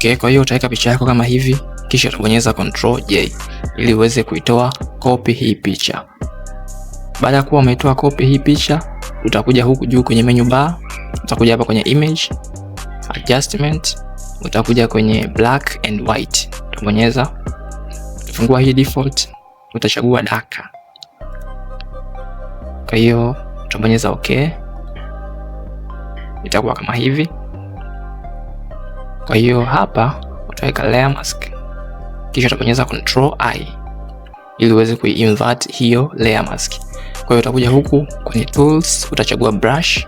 Okay, kwa hiyo utaweka picha yako kama hivi, kisha utabonyeza Ctrl J ili uweze kuitoa copy hii picha. Baada ya kuwa umetoa copy hii picha, utakuja huku juu kwenye menu bar, utakuja hapa kwenye image, adjustment, utakuja kwenye black and white. Utabonyeza, utafungua hii default, utachagua darker. Kwa hiyo utabonyeza okay. Itakuwa kama hivi. Kwa hiyo hapa utaweka layer mask, kisha utabonyeza Ctrl I ili uweze kuinvert hiyo layer mask. Kwa hiyo utakuja huku kwenye tools, utachagua brush.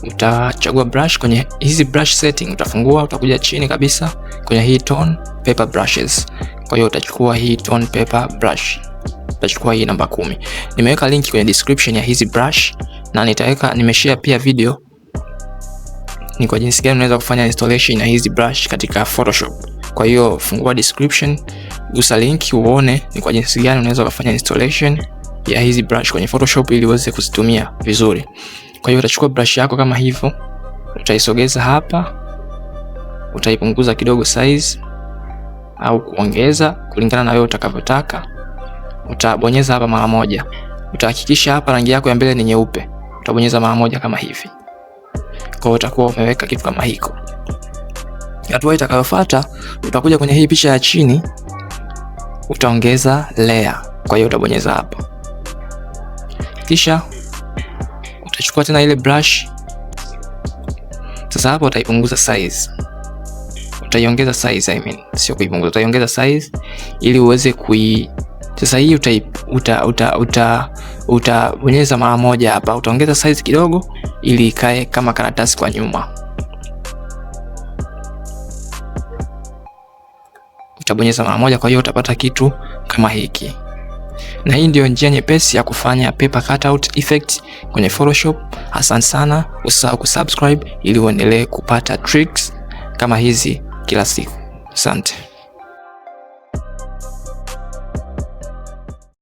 Utachagua brush, kwenye hizi brush setting utafungua, utakuja chini kabisa kwenye hii tone paper brushes. Kwa hiyo utachukua hii tone paper brush, utachukua hii namba 10. Nimeweka link kwenye description ya hizi brush na nimeshare pia video ni kwa jinsi gani unaweza kufanya installation ya hizi brush katika Photoshop. Kwa hiyo fungua description, gusa link uone ni kwa jinsi gani unaweza kufanya installation ya hizi brush kwenye Photoshop ili uweze kuzitumia vizuri. Kwa hiyo utachukua brush yako kama hivyo, utaisogeza hapa, utaipunguza kidogo size au kuongeza kulingana na wewe utakavyotaka. Utabonyeza hapa mara moja. Utahakikisha hapa rangi yako ya mbele ni nyeupe. Utabonyeza mara moja kama hivi. Kwa hiyo utakuwa umeweka kitu kama hiko. Hatua itakayofuata, utakuja kwenye hii picha ya chini, utaongeza layer. Kwa hiyo utabonyeza hapa. Kisha utachukua tena ile brush. Sasa hapa utaipunguza size. Utaiongeza size, sio kuipunguza, utaiongeza size ili uweze sasa hii utabonyeza mara moja hapa, utaongeza size kidogo ili ikae kama karatasi kwa nyuma. Utabonyeza mara moja, kwa hiyo utapata kitu kama hiki. Na hii ndio njia nyepesi ya kufanya paper cutout effect kwenye Photoshop. Asante sana, usisahau kusubscribe ili uendelee kupata tricks kama hizi kila siku. Asante.